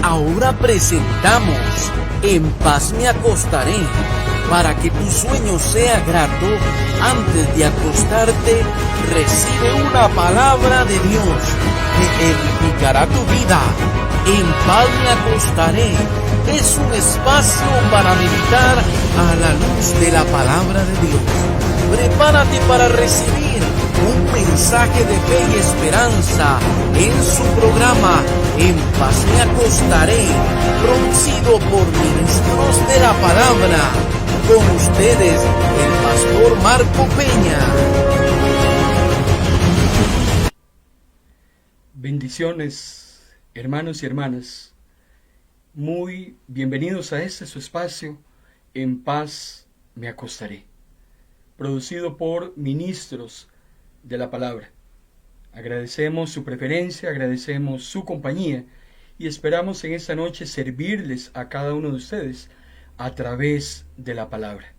Ahora presentamos En paz me acostaré. Para que tu sueño sea grato, antes de acostarte, recibe una palabra de Dios que edificará tu vida. En paz me acostaré es un espacio para meditar a la luz de la palabra de Dios. Prepárate para recibir un mensaje de fe y esperanza en su programa En paz me acostaré, producido por ministros de la palabra. Con ustedes, el pastor Marco Peña. Bendiciones, hermanos y hermanas. Muy bienvenidos a este su espacio, En paz me acostaré, producido por ministros de la palabra. Agradecemos su preferencia, agradecemos su compañía y esperamos en esta noche servirles a cada uno de ustedes a través de la palabra.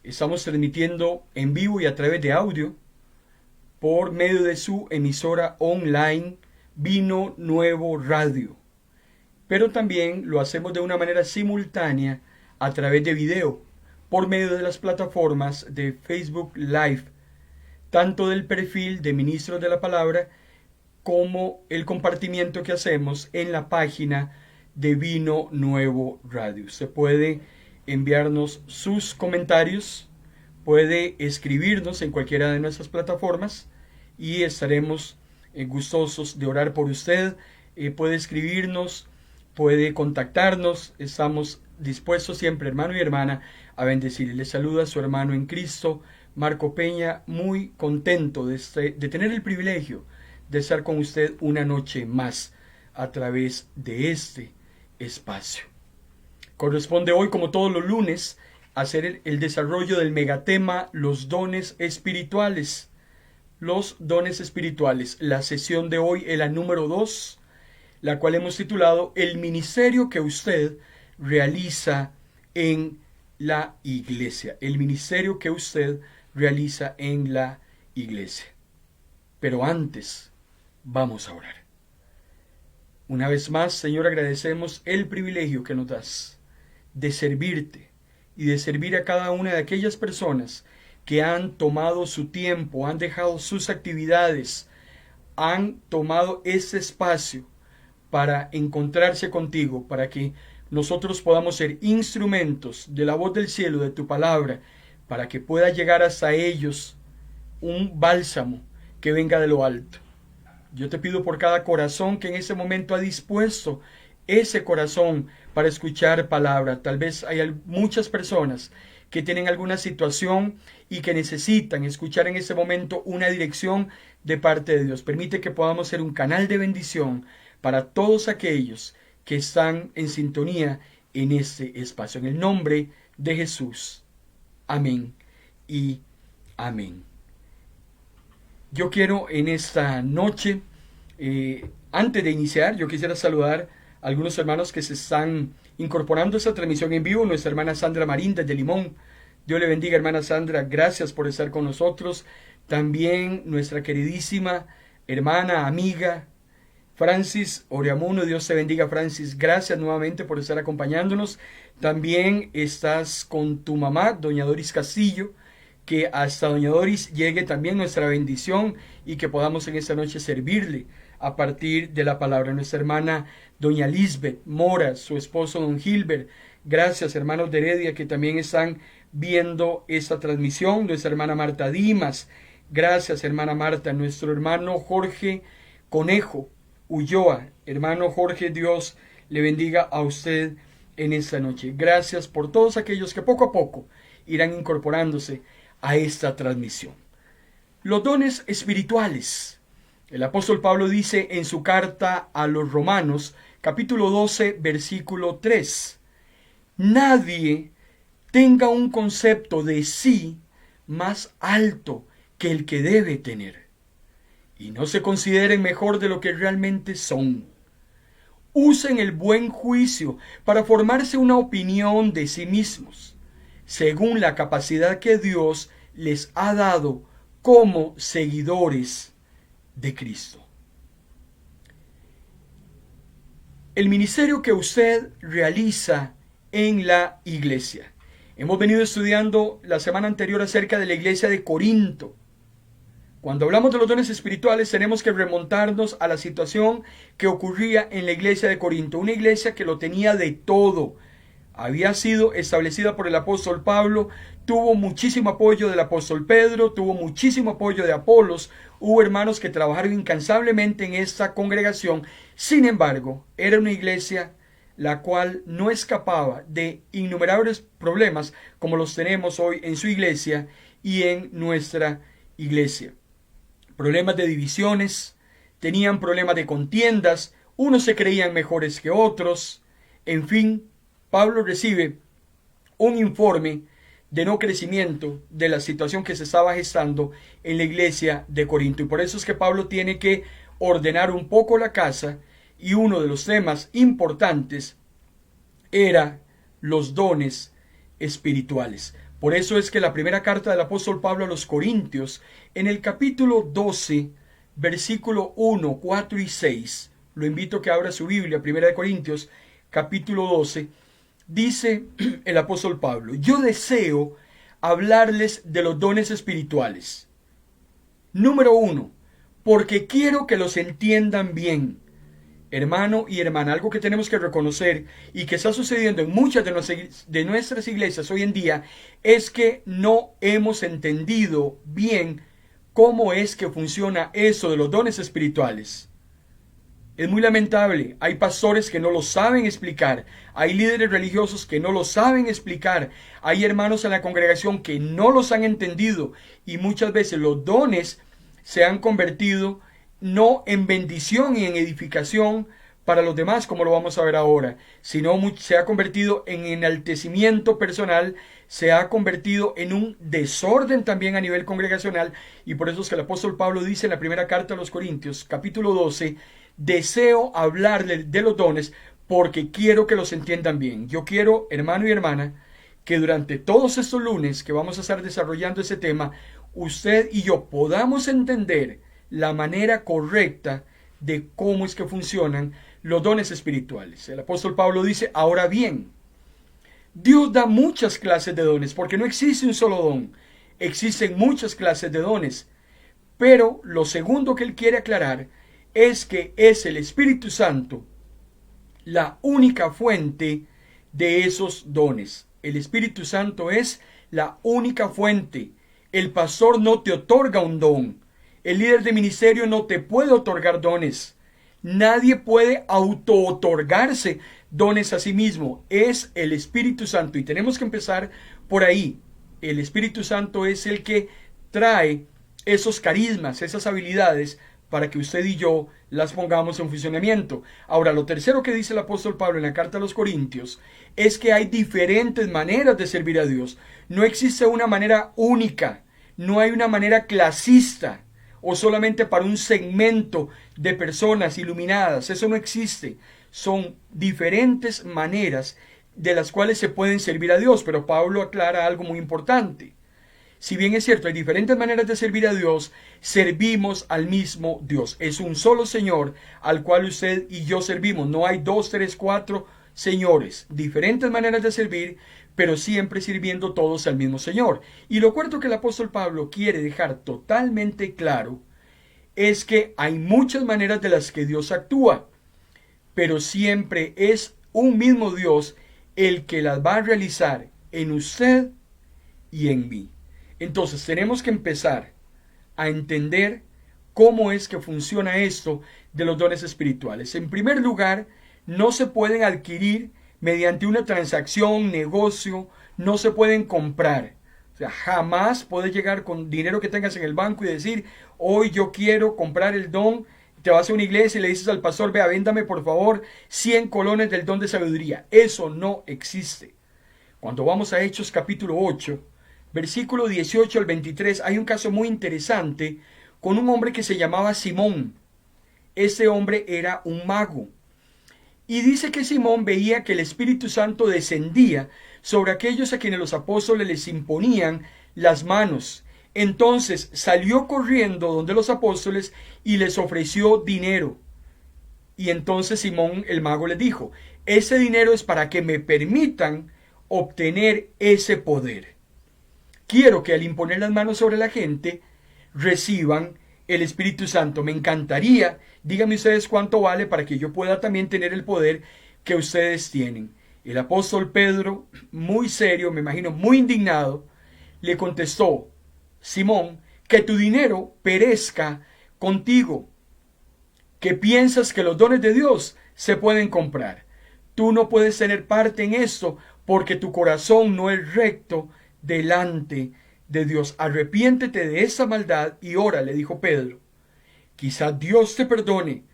Estamos transmitiendo en vivo y a través de audio por medio de su emisora online Vino Nuevo Radio. Pero también lo hacemos de una manera simultánea a través de video por medio de las plataformas de Facebook Live, tanto del perfil de Ministros de la Palabra como el compartimiento que hacemos en la página de Vino Nuevo Radio. Se puede enviarnos sus comentarios, puede escribirnos en cualquiera de nuestras plataformas y estaremos gustosos de orar por usted. Puede escribirnos, puede contactarnos, estamos dispuestos siempre, hermano y hermana, a bendecirle. Les saluda su hermano en Cristo, Marco Peña, muy contento de tener el privilegio de estar con usted una noche más a través de este espacio. Corresponde hoy, como todos los lunes, hacer el desarrollo del megatema Los dones espirituales. Los dones espirituales. La sesión de hoy es la número 2, la cual hemos titulado El ministerio que usted realiza en la iglesia. El ministerio que usted realiza en la iglesia. Pero antes, vamos a orar. Una vez más, Señor, agradecemos el privilegio que nos das de servirte y de servir a cada una de aquellas personas que han tomado su tiempo, han dejado sus actividades, han tomado ese espacio para encontrarse contigo, para que nosotros podamos ser instrumentos de la voz del cielo, de tu palabra, para que pueda llegar hasta ellos un bálsamo que venga de lo alto. Yo te pido por cada corazón que en ese momento ha dispuesto ese corazón para escuchar palabra. Tal vez hay muchas personas que tienen alguna situación y que necesitan escuchar en ese momento una dirección de parte de Dios. Permite que podamos ser un canal de bendición para todos aquellos que están en sintonía en este espacio. En el nombre de Jesús. Amén y amén. Yo quiero en esta noche, antes de iniciar, yo quisiera saludar a algunos hermanos que se están incorporando a esta transmisión en vivo. Nuestra hermana Sandra Marín desde Limón. Dios le bendiga, hermana Sandra. Gracias por estar con nosotros. También nuestra queridísima hermana, amiga, Francis Oriamuno. Dios te bendiga, Francis. Gracias nuevamente por estar acompañándonos. También estás con tu mamá, doña Doris Castillo. Que hasta doña Doris llegue también nuestra bendición y que podamos en esta noche servirle a partir de la palabra. Nuestra hermana doña Lisbeth Mora, su esposo don Gilbert. Gracias, hermanos de Heredia, que también están viendo esta transmisión. Nuestra hermana Marta Dimas. Gracias, hermana Marta. Nuestro hermano Jorge Conejo Ulloa. Hermano Jorge, Dios le bendiga a usted en esta noche. Gracias por todos aquellos que poco a poco irán incorporándose a esta transmisión. Los dones espirituales. El apóstol Pablo dice en su carta a los Romanos, capítulo 12, versículo 3, nadie tenga un concepto de sí más alto que el que debe tener, y no se consideren mejor de lo que realmente son. Usen el buen juicio para formarse una opinión de sí mismos, según la capacidad que Dios les ha dado como seguidores de Cristo. el ministerio que usted realiza en la iglesia. Hemos venido estudiando la semana anterior acerca de la iglesia de Corinto. Cuando hablamos de los dones espirituales tenemos que remontarnos a la situación que ocurría en la iglesia de Corinto. Una iglesia que lo tenía de todo. Había sido establecida por el apóstol Pablo, tuvo muchísimo apoyo del apóstol Pedro, tuvo muchísimo apoyo de Apolos. Hubo hermanos que trabajaron incansablemente en esta congregación. Sin embargo, era una iglesia la cual no escapaba de innumerables problemas como los tenemos hoy en su iglesia y en nuestra iglesia. Problemas de divisiones, tenían problemas de contiendas, unos se creían mejores que otros. En fin, Pablo recibe un informe de no crecimiento de la situación que se estaba gestando en la iglesia de Corinto. Y por eso es que Pablo tiene que ordenar un poco la casa, y uno de los temas importantes era los dones espirituales. Por eso es que la primera carta del apóstol Pablo a los Corintios, en el capítulo 12, versículo 1, 4 y 6, lo invito a que abra su Biblia, primera de Corintios, capítulo 12, dice el apóstol Pablo: yo deseo hablarles de los dones espirituales. Número 1, porque quiero que los entiendan bien. Hermano y hermana, algo que tenemos que reconocer y que está sucediendo en muchas de nuestras iglesias hoy en día es que no hemos entendido bien cómo es que funciona eso de los dones espirituales. Es muy lamentable, hay pastores que no lo saben explicar, hay líderes religiosos que no lo saben explicar, hay hermanos en la congregación que no los han entendido, y muchas veces los dones se han convertido no en bendición y en edificación para los demás, como lo vamos a ver ahora, sino se ha convertido en enaltecimiento personal, se ha convertido en un desorden también a nivel congregacional. Y por eso es que el apóstol Pablo dice en la primera carta a los Corintios, capítulo 12, deseo hablarles de los dones porque quiero que los entiendan bien. Yo quiero, hermano y hermana, que durante todos estos lunes que vamos a estar desarrollando ese tema, usted y yo podamos entender la manera correcta de cómo es que funcionan los dones espirituales. El apóstol Pablo dice: ahora bien, Dios da muchas clases de dones, porque no existe un solo don, existen muchas clases de dones. Pero lo segundo que él quiere aclarar es que es el Espíritu Santo la única fuente de esos dones. El Espíritu Santo es la única fuente. El pastor no te otorga un don. El líder de ministerio no te puede otorgar dones. Nadie puede auto-otorgarse dones a sí mismo. Es el Espíritu Santo. Y tenemos que empezar por ahí. El Espíritu Santo es el que trae esos carismas, esas habilidades, para que usted y yo las pongamos en funcionamiento. Ahora, lo tercero que dice el apóstol Pablo en la carta a los Corintios es que hay diferentes maneras de servir a Dios. No existe una manera única. No hay una manera clasista o solamente para un segmento de personas iluminadas. Eso no existe. Son diferentes maneras de las cuales se pueden servir a Dios. Pero Pablo aclara algo muy importante. Si bien es cierto, hay diferentes maneras de servir a Dios, servimos al mismo Dios. Es un solo Señor al cual usted y yo servimos. No hay 2, 3, 4 señores. Diferentes maneras de servir, pero siempre sirviendo todos al mismo Señor. Y lo cuarto que el apóstol Pablo quiere dejar totalmente claro es que hay muchas maneras de las que Dios actúa, pero siempre es un mismo Dios el que las va a realizar en usted y en mí. Entonces tenemos que empezar a entender cómo es que funciona esto de los dones espirituales. En primer lugar, no se pueden adquirir mediante una transacción, negocio, no se pueden comprar. O sea, jamás puedes llegar con dinero que tengas en el banco y decir: hoy yo quiero comprar el don. Te vas a una iglesia y le dices al pastor: vea, véndame por favor 100 colones del don de sabiduría. Eso no existe. Cuando vamos a Hechos capítulo 8, versículo 18 al 23, hay un caso muy interesante con un hombre que se llamaba Simón. Ese hombre era un mago. Y dice que Simón veía que el Espíritu Santo descendía sobre aquellos a quienes los apóstoles les imponían las manos. Entonces salió corriendo donde los apóstoles y les ofreció dinero. Y entonces Simón el mago le dijo, ese dinero es para que me permitan obtener ese poder. Quiero que al imponer las manos sobre la gente reciban el Espíritu Santo. Me encantaría, díganme ustedes cuánto vale para que yo pueda también tener el poder que ustedes tienen. El apóstol Pedro, muy serio, me imagino muy indignado, le contestó, Simón, que tu dinero perezca contigo, que piensas que los dones de Dios se pueden comprar. Tú no puedes tener parte en esto porque tu corazón no es recto delante de Dios. Arrepiéntete de esa maldad y ora, le dijo Pedro. Quizá Dios te perdone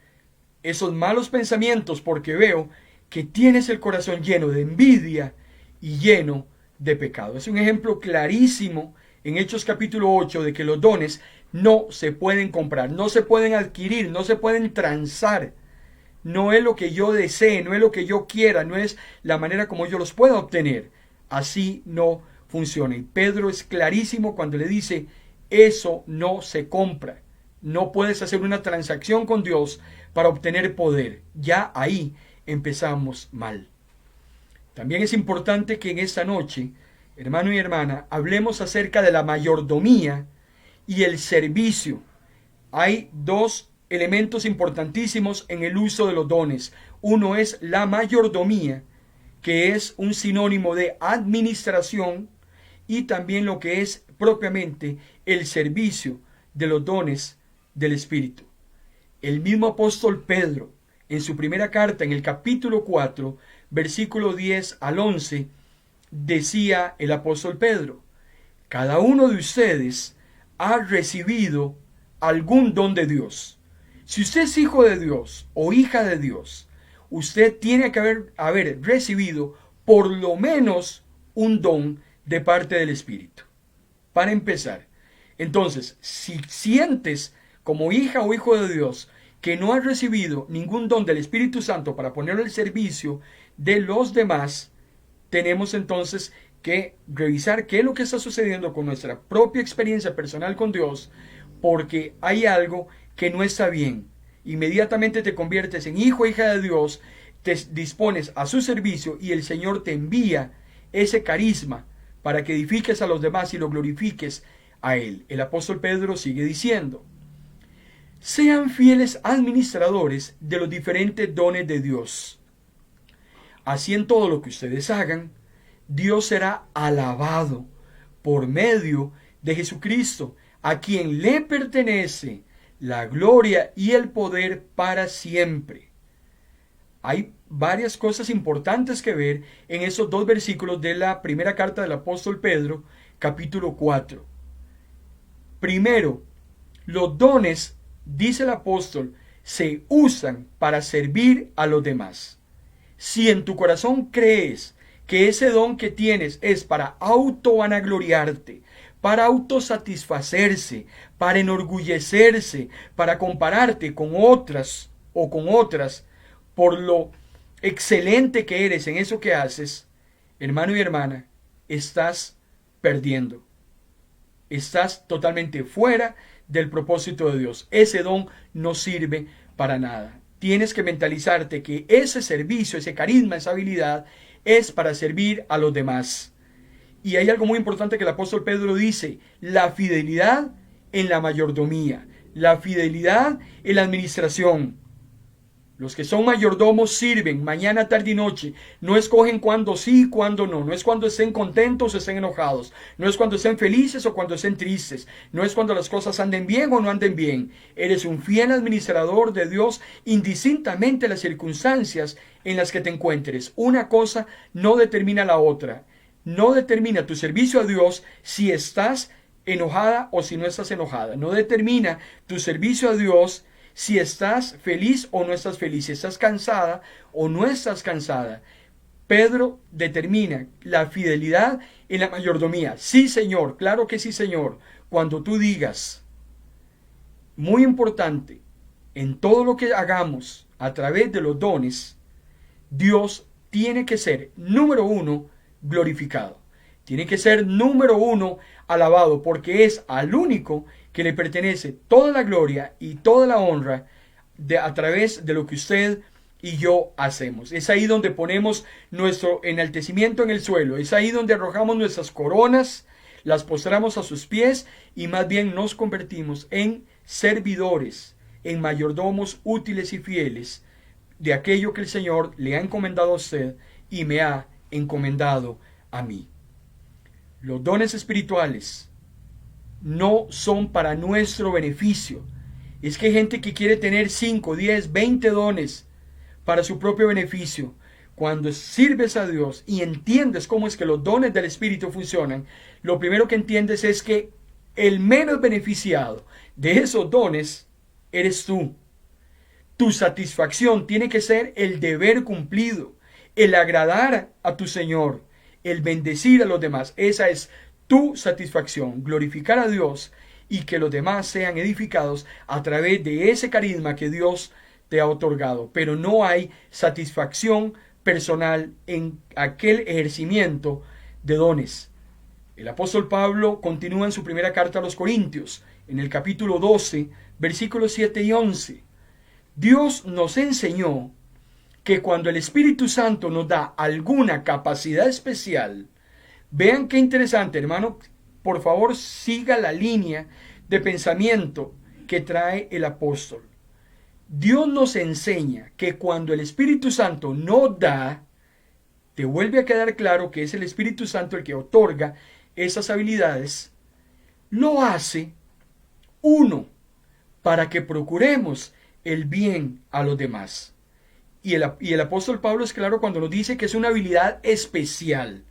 esos malos pensamientos porque veo que tienes el corazón lleno de envidia y lleno de pecado. Es un ejemplo clarísimo en Hechos capítulo 8 de que los dones no se pueden comprar, no se pueden adquirir, no se pueden transar. No es lo que yo desee, no es lo que yo quiera, no es la manera como yo los pueda obtener. Así no funciona. Y Pedro es clarísimo cuando le dice, eso no se compra. No puedes hacer una transacción con Dios para obtener poder. Ya ahí empezamos mal. También es importante que en esta noche, hermano y hermana, hablemos acerca de la mayordomía y el servicio. Hay dos elementos importantísimos en el uso de los dones. Uno es la mayordomía, que es un sinónimo de administración, y también lo que es propiamente el servicio de los dones del Espíritu. El mismo apóstol Pedro, en su primera carta, en el capítulo 4, versículo 10 al 11, decía el apóstol Pedro, cada uno de ustedes ha recibido algún don de Dios. Si usted es hijo de Dios o hija de Dios, usted tiene que haber recibido por lo menos un don de parte del Espíritu. Para empezar, entonces, si sientes como hija o hijo de Dios que no has recibido ningún don del Espíritu Santo para ponerlo al servicio de los demás, tenemos entonces que revisar qué es lo que está sucediendo con nuestra propia experiencia personal con Dios, porque hay algo que no está bien. Inmediatamente te conviertes en hijo o hija de Dios, te dispones a su servicio y el Señor te envía ese carisma para que edifiques a los demás y lo glorifiques a Él. El apóstol Pedro sigue diciendo, sean fieles administradores de los diferentes dones de Dios. Así en todo lo que ustedes hagan, Dios será alabado por medio de Jesucristo, a quien le pertenece la gloria y el poder para siempre. Hay varias cosas importantes que ver en esos dos versículos de la primera carta del apóstol Pedro, capítulo 4. Primero, los dones, dice el apóstol, se usan para servir a los demás. Si en tu corazón crees que ese don que tienes es para autovanagloriarte, para autosatisfacerse, para enorgullecerse, para compararte con otras o con otras por lo excelente que eres en eso que haces, hermano y hermana, estás perdiendo. Estás totalmente fuera del propósito de Dios. Ese don no sirve para nada. Tienes que mentalizarte que ese servicio, ese carisma, esa habilidad es para servir a los demás. Y hay algo muy importante que el apóstol Pedro dice, la fidelidad en la mayordomía, la fidelidad en la administración. Los que son mayordomos sirven mañana, tarde y noche. No escogen cuándo sí y cuándo no. No es cuando estén contentos o estén enojados. No es cuando estén felices o cuando estén tristes. No es cuando las cosas anden bien o no anden bien. Eres un fiel administrador de Dios indistintamente las circunstancias en las que te encuentres. Una cosa no determina la otra. No determina tu servicio a Dios si estás enojada o si no estás enojada. No determina tu servicio a Dios si estás feliz o no estás feliz, si estás cansada o no estás cansada. Pedro determina la fidelidad en la mayordomía. Sí, Señor, claro que sí, Señor. Cuando tú digas, muy importante, en todo lo que hagamos a través de los dones, Dios tiene que ser, número uno, glorificado. Tiene que ser, número uno, alabado, porque es al único que le pertenece toda la gloria y toda la honra a través de lo que usted y yo hacemos. Es ahí donde ponemos nuestro enaltecimiento en el suelo. Es ahí donde arrojamos nuestras coronas, las postramos a sus pies y más bien nos convertimos en servidores, en mayordomos útiles y fieles de aquello que el Señor le ha encomendado a usted y me ha encomendado a mí. Los dones espirituales no son para nuestro beneficio. Es que hay gente que quiere tener 5, 10, 20 dones para su propio beneficio. Cuando sirves a Dios y entiendes cómo es que los dones del Espíritu funcionan, lo primero que entiendes es que el menos beneficiado de esos dones eres tú. Tu satisfacción tiene que ser el deber cumplido, el agradar a tu Señor, el bendecir a los demás. Esa es tu satisfacción, glorificar a Dios y que los demás sean edificados a través de ese carisma que Dios te ha otorgado. Pero no hay satisfacción personal en aquel ejercimiento de dones. El apóstol Pablo continúa en su primera carta a los Corintios, en el capítulo 12, versículos 7 y 11. Dios nos enseñó que cuando el Espíritu Santo nos da alguna capacidad especial, vean qué interesante, hermano, por favor siga la línea de pensamiento que trae el apóstol. Dios nos enseña que cuando el Espíritu Santo nos da, te vuelve a quedar claro que es el Espíritu Santo el que otorga esas habilidades, lo hace, uno, para que procuremos el bien a los demás. Y el apóstol Pablo es claro cuando nos dice que es una habilidad especial.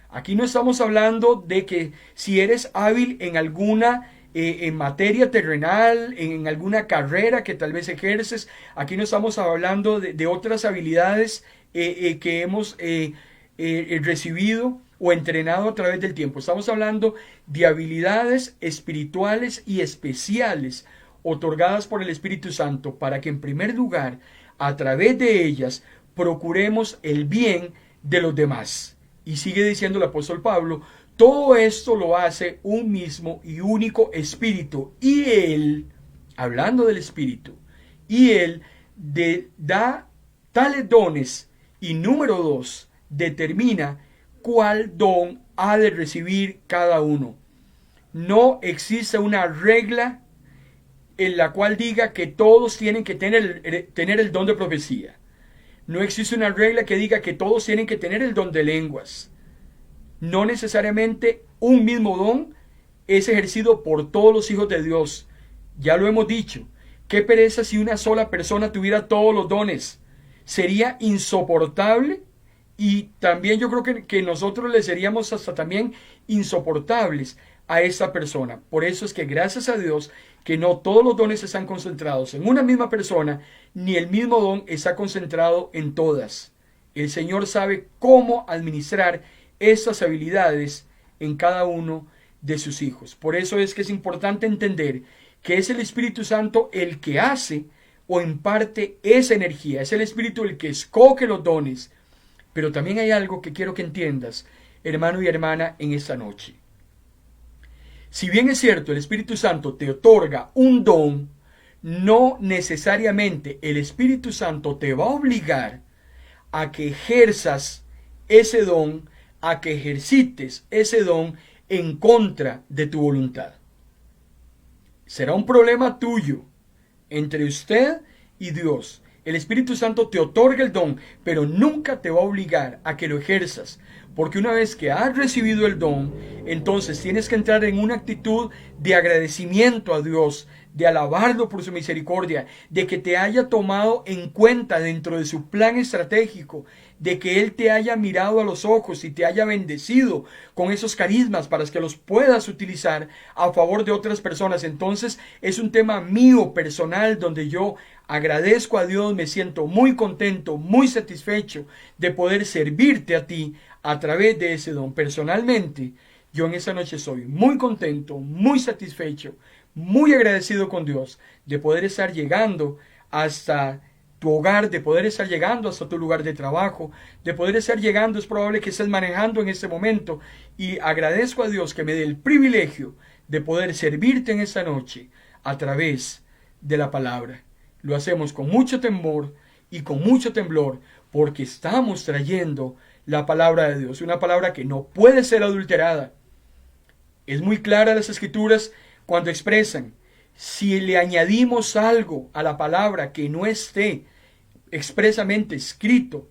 Aquí no estamos hablando de que si eres hábil en alguna en materia terrenal, en alguna carrera que tal vez ejerces. Aquí no estamos hablando de otras habilidades que hemos recibido o entrenado a través del tiempo. Estamos hablando de habilidades espirituales y especiales otorgadas por el Espíritu Santo para que en primer lugar, a través de ellas, procuremos el bien de los demás. Y sigue diciendo el apóstol Pablo, todo esto lo hace un mismo y único Espíritu. Y Él, hablando del Espíritu, y Él da tales dones. Y número 2, determina cuál don ha de recibir cada uno. No existe una regla en la cual diga que todos tienen que tener el don de profecía. No existe una regla que diga que todos tienen que tener el don de lenguas. No necesariamente un mismo don es ejercido por todos los hijos de Dios. Ya lo hemos dicho. Qué pereza si una sola persona tuviera todos los dones. Sería insoportable y también yo creo que nosotros le seríamos hasta también insoportables a esa persona. Por eso es que gracias a Dios que no todos los dones están concentrados en una misma persona, ni el mismo don está concentrado en todas. El Señor sabe cómo administrar esas habilidades en cada uno de sus hijos. Por eso es que es importante entender que es el Espíritu Santo el que hace o imparte esa energía. Es el Espíritu el que escoge los dones. Pero también hay algo que quiero que entiendas, hermano y hermana, en esta noche. Si bien es cierto, el Espíritu Santo te otorga un don, no necesariamente el Espíritu Santo te va a obligar a que ejerzas ese don, a que ejercites ese don en contra de tu voluntad. Será un problema tuyo entre usted y Dios. El Espíritu Santo te otorga el don, pero nunca te va a obligar a que lo ejerzas. Porque una vez que has recibido el don, entonces tienes que entrar en una actitud de agradecimiento a Dios, de alabarlo por su misericordia, de que te haya tomado en cuenta dentro de su plan estratégico, de que Él te haya mirado a los ojos y te haya bendecido con esos carismas para que los puedas utilizar a favor de otras personas. Entonces es un tema mío personal donde yo agradezco a Dios, me siento muy contento, muy satisfecho de poder servirte a ti a través de ese don. Personalmente, yo en esa noche soy muy contento, muy satisfecho, muy agradecido con Dios de poder estar llegando hasta tu hogar, de poder estar llegando hasta tu lugar de trabajo, de poder estar llegando, es probable que estés manejando en este momento, y agradezco a Dios que me dé el privilegio de poder servirte en esta noche a través de la palabra. lo hacemos con mucho temor y con mucho temblor, porque estamos trayendo la palabra de Dios, una palabra que no puede ser adulterada. Es muy clara las Escrituras cuando expresan: si le añadimos algo a la palabra que no esté expresamente escrito,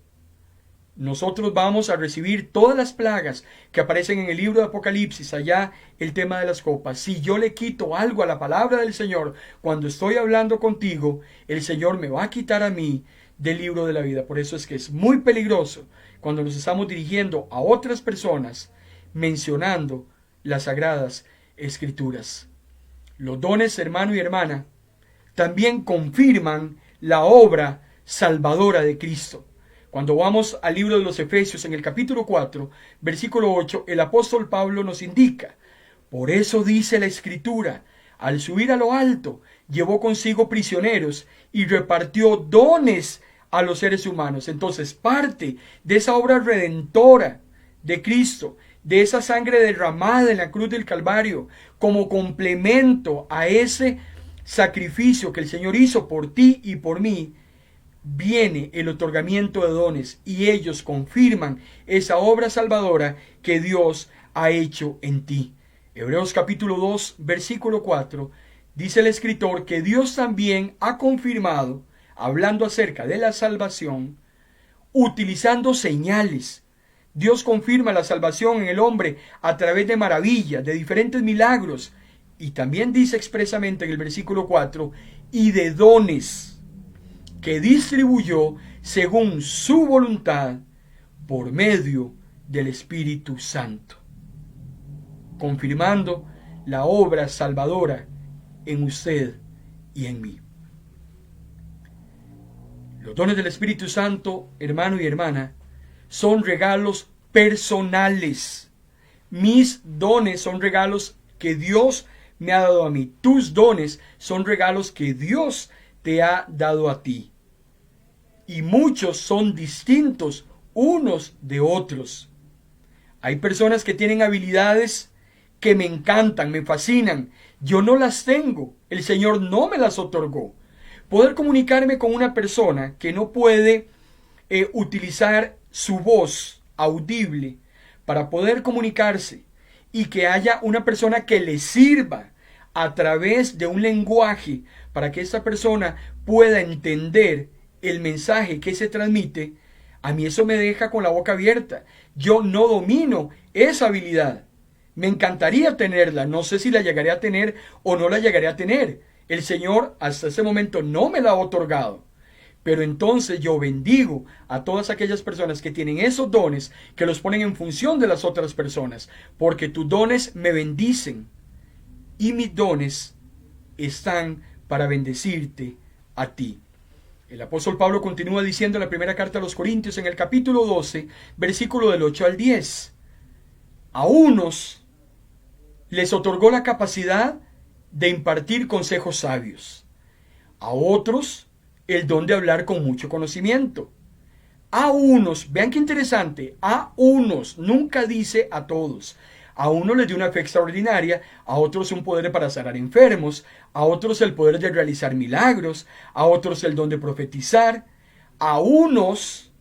nosotros vamos a recibir todas las plagas que aparecen en el libro de Apocalipsis, allá el tema de las copas. Si yo le quito algo a la palabra del Señor cuando estoy hablando contigo, el Señor me va a quitar a mí del libro de la vida. Por eso es que es muy peligroso cuando nos estamos dirigiendo a otras personas mencionando las sagradas Escrituras. Los dones, hermano y hermana, también confirman la obra salvadora de Cristo. Cuando vamos al libro de los Efesios, en el capítulo 4, versículo 8, el apóstol Pablo nos indica: por eso dice la Escritura, al subir a lo alto, llevó consigo prisioneros y repartió dones a los seres humanos. Entonces, parte de esa obra redentora de Cristo, de esa sangre derramada en la cruz del Calvario, como complemento a ese sacrificio que el Señor hizo por ti y por mí, viene el otorgamiento de dones, y ellos confirman esa obra salvadora que Dios ha hecho en ti. Hebreos capítulo 2, versículo 4, dice el escritor que Dios también ha confirmado, hablando acerca de la salvación, utilizando señales. Dios confirma la salvación en el hombre a través de maravillas, de diferentes milagros, y también dice expresamente en el versículo 4, y de dones que distribuyó según su voluntad por medio del Espíritu Santo, confirmando la obra salvadora en usted y en mí. Los dones del Espíritu Santo, hermano y hermana, son regalos personales. Mis dones son regalos que Dios me ha dado a mí. Tus dones son regalos que Dios te ha dado a ti. Y muchos son distintos unos de otros. Hay personas que tienen habilidades que me encantan, me fascinan. Yo no las tengo. El Señor no me las otorgó. Poder comunicarme con una persona que no puede utilizar su voz audible para poder comunicarse, y que haya una persona que le sirva a través de un lenguaje para que esta persona pueda entender el mensaje que se transmite, a mí eso me deja con la boca abierta. Yo no domino esa habilidad. Me encantaría tenerla, no sé si la llegaré a tener o no la llegaré a tener. El Señor hasta ese momento no me la ha otorgado. Pero entonces yo bendigo a todas aquellas personas que tienen esos dones, que los ponen en función de las otras personas, porque tus dones me bendicen y mis dones están para bendecirte a ti. El apóstol Pablo continúa diciendo en la primera carta a los Corintios, en el capítulo 12, versículo del 8 al 10. A unos les otorgó la capacidad de impartir consejos sabios. A otros, el don de hablar con mucho conocimiento. A unos, vean qué interesante, a unos, nunca dice a todos. A unos les dio una fe extraordinaria, a otros un poder para sanar enfermos, a otros el poder de realizar milagros, a otros el don de profetizar, a unos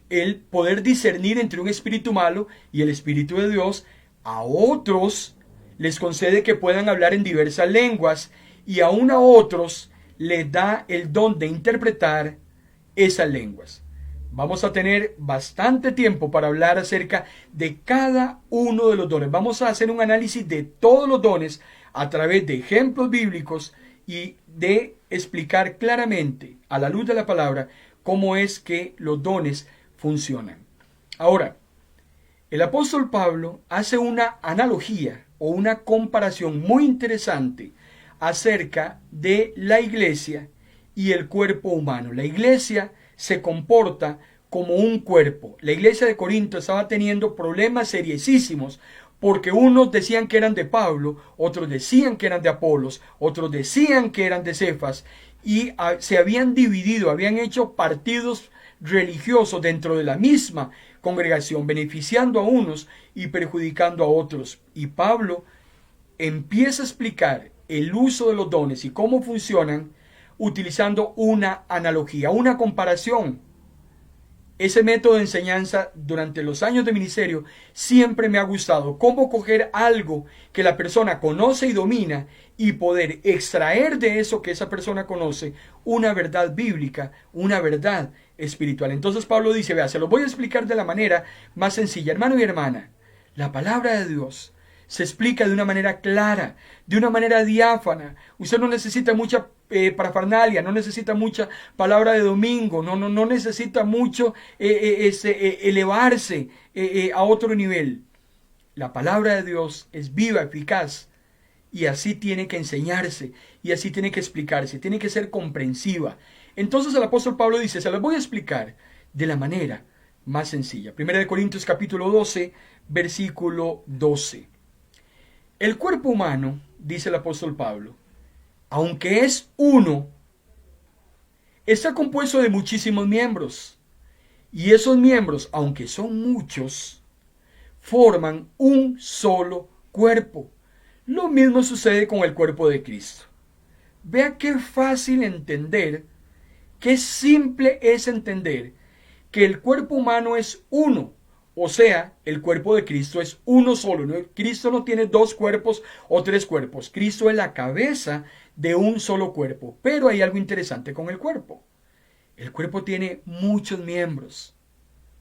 el poder discernir entre un espíritu malo y el espíritu de Dios, a otros les concede que puedan hablar en diversas lenguas, y aún a otros les da el don de interpretar esas lenguas. Vamos a tener bastante tiempo para hablar acerca de cada uno de los dones. Vamos a hacer un análisis de todos los dones a través de ejemplos bíblicos y de explicar claramente, a la luz de la palabra, cómo es que los dones funcionan. Ahora, el apóstol Pablo hace una analogía o una comparación muy interesante acerca de la iglesia y el cuerpo humano. La iglesia se comporta como un cuerpo. La iglesia de Corinto estaba teniendo problemas seriosísimos, porque unos decían que eran de Pablo, otros decían que eran de Apolos, otros decían que eran de Cefas, y se habían dividido, habían hecho partidos religiosos dentro de la misma congregación, beneficiando a unos y perjudicando a otros. Y Pablo empieza a explicar el uso de los dones y cómo funcionan, utilizando una analogía, una comparación. Ese método de enseñanza durante los años de ministerio siempre me ha gustado. Cómo coger algo que la persona conoce y domina y poder extraer de eso que esa persona conoce una verdad bíblica, una verdad espiritual. Entonces Pablo dice, vea, se lo voy a explicar de la manera más sencilla. Hermano y hermana, la palabra de Dios se explica de una manera clara, de una manera diáfana. Usted no necesita mucha parafernalia, no necesita mucha palabra de domingo, no necesita mucho elevarse a otro nivel. La palabra de Dios es viva, eficaz, y así tiene que enseñarse, y así tiene que explicarse, tiene que ser comprensiva. Entonces el apóstol Pablo dice, se los voy a explicar de la manera más sencilla. 1 Corintios capítulo 12, versículo 12. El cuerpo humano, dice el apóstol Pablo, aunque es uno, está compuesto de muchísimos miembros. Y esos miembros, aunque son muchos, forman un solo cuerpo. Lo mismo sucede con el cuerpo de Cristo. Vea qué fácil entender, qué simple es entender que el cuerpo humano es uno. O sea, el cuerpo de Cristo es uno solo. ¿No? Cristo no tiene dos cuerpos o tres cuerpos. Cristo es la cabeza de un solo cuerpo. Pero hay algo interesante con el cuerpo. El cuerpo tiene muchos miembros,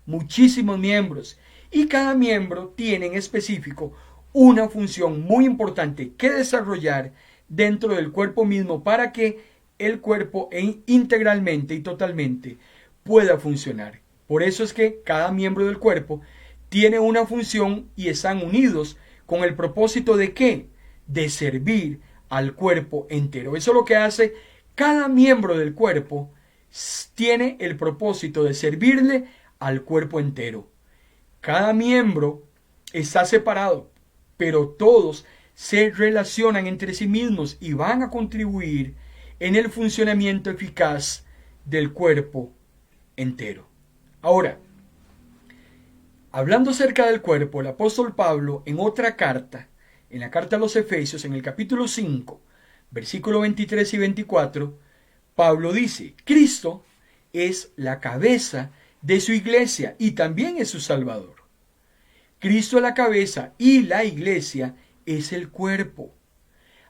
muchísimos miembros. Y cada miembro tiene en específico una función muy importante que desarrollar dentro del cuerpo mismo para que el cuerpo integralmente y totalmente pueda funcionar. Por eso es que cada miembro del cuerpo tiene una función y están unidos con el propósito de ¿qué? De servir al cuerpo entero. Eso es lo que hace cada miembro del cuerpo, tiene el propósito de servirle al cuerpo entero. Cada miembro está separado, pero todos se relacionan entre sí mismos y van a contribuir en el funcionamiento eficaz del cuerpo entero. Ahora, hablando acerca del cuerpo, el apóstol Pablo en otra carta, en la carta a los Efesios, en el capítulo 5, versículo 23 y 24, Pablo dice, Cristo es la cabeza de su iglesia y también es su Salvador. Cristo es la cabeza y la iglesia es el cuerpo.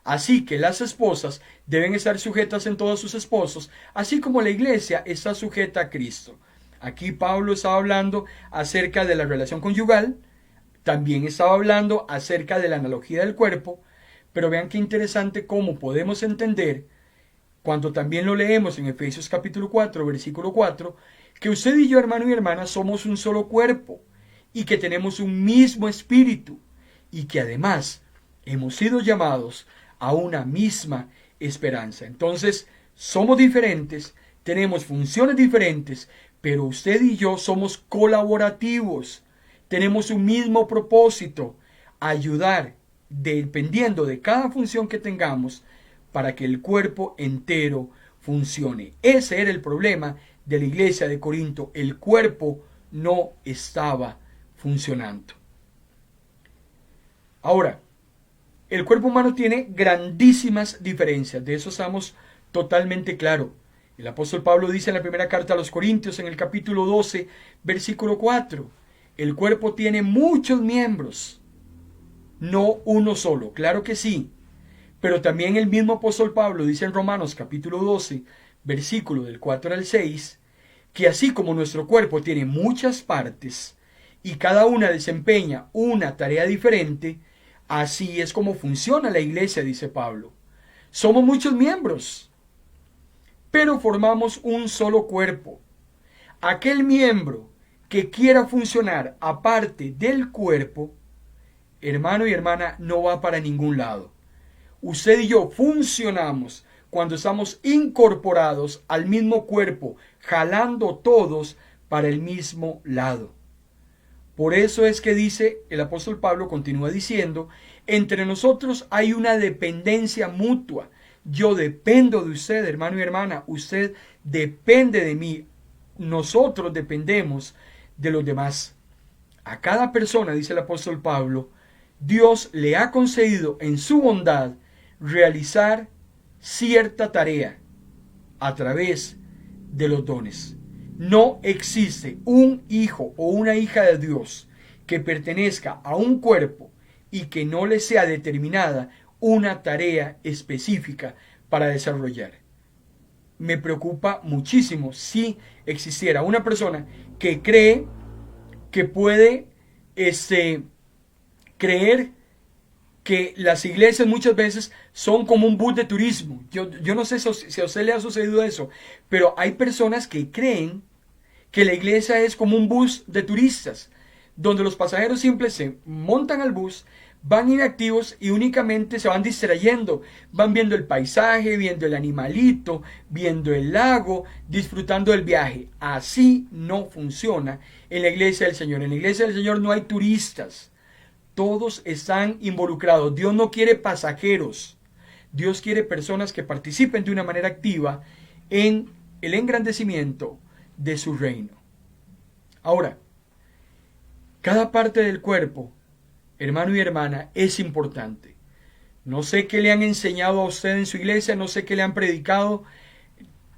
Así que las esposas deben estar sujetas en todos sus esposos, así como la iglesia está sujeta a Cristo. Aquí Pablo estaba hablando acerca de la relación conyugal, también estaba hablando acerca de la analogía del cuerpo, pero vean qué interesante cómo podemos entender, cuando también lo leemos en Efesios capítulo 4, versículo 4, que usted y yo, hermano y hermana, somos un solo cuerpo y que tenemos un mismo espíritu y que además hemos sido llamados a una misma esperanza. Entonces, somos diferentes, tenemos funciones diferentes, pero usted y yo somos colaborativos. Tenemos un mismo propósito, ayudar, dependiendo de cada función que tengamos, para que el cuerpo entero funcione. Ese era el problema de la iglesia de Corinto. El cuerpo no estaba funcionando. Ahora, el cuerpo humano tiene grandísimas diferencias. De eso estamos totalmente claros. El apóstol Pablo dice en la primera carta a los Corintios, en el capítulo 12, versículo 4, el cuerpo tiene muchos miembros, no uno solo. Claro que sí, pero también el mismo apóstol Pablo dice en Romanos capítulo 12, versículo del 4 al 6, que así como nuestro cuerpo tiene muchas partes y cada una desempeña una tarea diferente, así es como funciona la iglesia, dice Pablo. Somos muchos miembros, pero formamos un solo cuerpo. Aquel miembro que quiera funcionar aparte del cuerpo, hermano y hermana, no va para ningún lado. Usted y yo funcionamos cuando estamos incorporados al mismo cuerpo, jalando todos para el mismo lado. Por eso es que dice, el apóstol Pablo continúa diciendo, entre nosotros hay una dependencia mutua. Yo dependo de usted, hermano y hermana. Usted depende de mí. Nosotros dependemos de los demás. A cada persona, dice el apóstol Pablo, Dios le ha concedido en su bondad realizar cierta tarea. a través de los dones. No existe un hijo o una hija de Dios que pertenezca a un cuerpo y que no le sea determinada una tarea específica para desarrollar. Me preocupa muchísimo si existiera una persona que cree que puede creer que las iglesias muchas veces son como un bus de turismo. Yo no sé si a usted le ha sucedido eso, pero hay personas que creen que la iglesia es como un bus de turistas, donde los pasajeros simples se montan al bus, van inactivos y únicamente se van distrayendo, van viendo el paisaje, viendo el animalito, viendo el lago, disfrutando del viaje. Así no funciona en la iglesia del Señor. En la iglesia del Señor no hay turistas, todos están involucrados. Dios no quiere pasajeros, Dios quiere personas que participen de una manera activa en el engrandecimiento de su reino. Ahora, cada parte del cuerpo, hermano y hermana, es importante. No sé qué le han enseñado a usted en su iglesia, no sé qué le han predicado.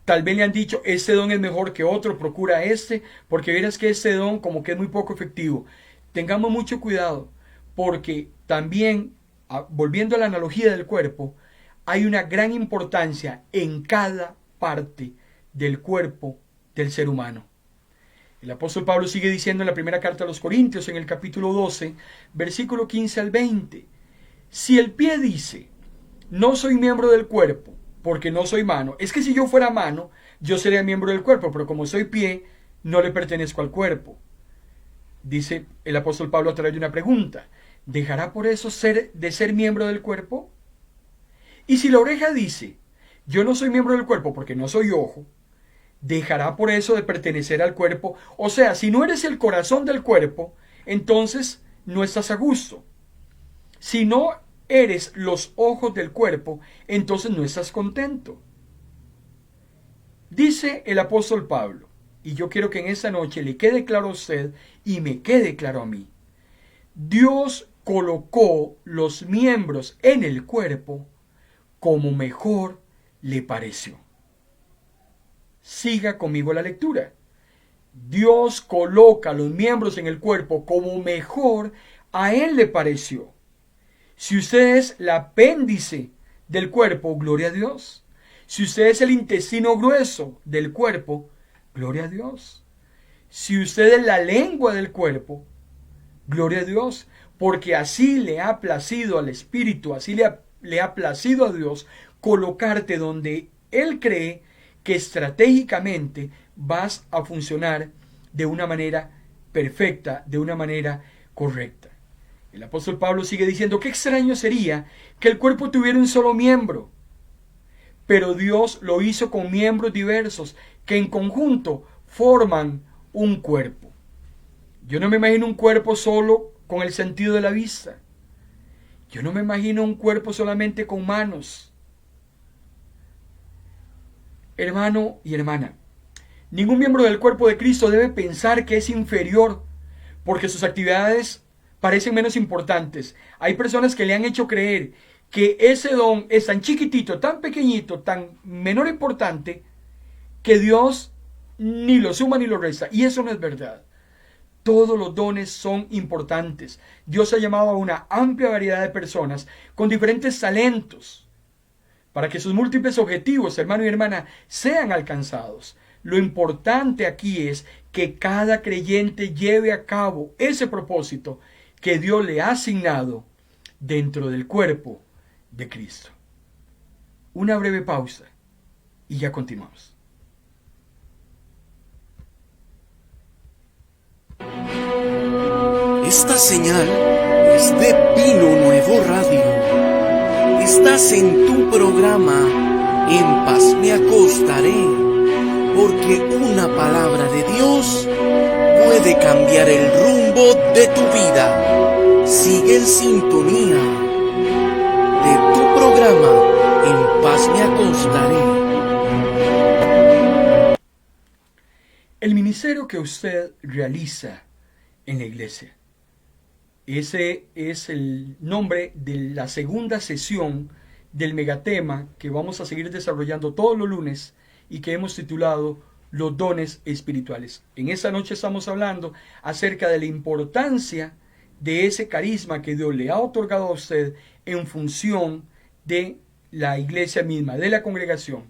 Tal vez le han dicho, este don es mejor que otro, procura este, porque verás que este don como que es muy poco efectivo. Tengamos mucho cuidado, porque también, volviendo a la analogía del cuerpo, hay una gran importancia en cada parte del cuerpo del ser humano. El apóstol Pablo sigue diciendo en la primera carta a los Corintios, en el capítulo 12, versículo 15 al 20. Si el pie dice, no soy miembro del cuerpo, porque no soy mano, es que si yo fuera mano, yo sería miembro del cuerpo, pero como soy pie, no le pertenezco al cuerpo. Dice el apóstol Pablo a través de una pregunta, ¿dejará por eso de ser miembro del cuerpo? Y si la oreja dice, yo no soy miembro del cuerpo porque no soy ojo, ¿dejará por eso de pertenecer al cuerpo? O sea, si no eres el corazón del cuerpo, entonces no estás a gusto. Si no eres los ojos del cuerpo, entonces no estás contento. Dice el apóstol Pablo, y yo quiero que en esta noche le quede claro a usted y me quede claro a mí. Dios colocó los miembros en el cuerpo como mejor le pareció. Siga conmigo la lectura. Dios coloca los miembros en el cuerpo como mejor a Él le pareció. Si usted es el apéndice del cuerpo, gloria a Dios. Si usted es el intestino grueso del cuerpo, gloria a Dios. Si usted es la lengua del cuerpo, gloria a Dios. Porque así le ha placido al Espíritu, así le ha placido a Dios colocarte donde Él cree que estratégicamente vas a funcionar de una manera perfecta, de una manera correcta. El apóstol Pablo sigue diciendo, qué extraño sería que el cuerpo tuviera un solo miembro, pero Dios lo hizo con miembros diversos que en conjunto forman un cuerpo. Yo no me imagino un cuerpo solo con el sentido de la vista. Yo no me imagino un cuerpo solamente con manos. Hermano y hermana, ningún miembro del cuerpo de Cristo debe pensar que es inferior porque sus actividades parecen menos importantes. Hay personas que le han hecho creer que ese don es tan chiquitito, tan pequeñito, tan menor importante, que Dios ni lo suma ni lo resta. Y eso no es verdad. Todos los dones son importantes. Dios ha llamado a una amplia variedad de personas con diferentes talentos para que sus múltiples objetivos, hermano y hermana, sean alcanzados. Lo importante aquí es que cada creyente lleve a cabo ese propósito que Dios le ha asignado dentro del cuerpo de Cristo. Una breve pausa y ya continuamos. Esta señal es de Pino Nuevo Radio. Estás en tu programa En Paz Me Acostaré, porque una palabra de Dios puede cambiar el rumbo de tu vida. Sigue en sintonía de tu programa En Paz Me Acostaré. El ministerio que usted realiza en la iglesia. Ese es el nombre de la segunda sesión del megatema que vamos a seguir desarrollando todos los lunes y que hemos titulado Los dones espirituales. En esta noche estamos hablando acerca de la importancia de ese carisma que Dios le ha otorgado a usted en función de la iglesia misma, de la congregación,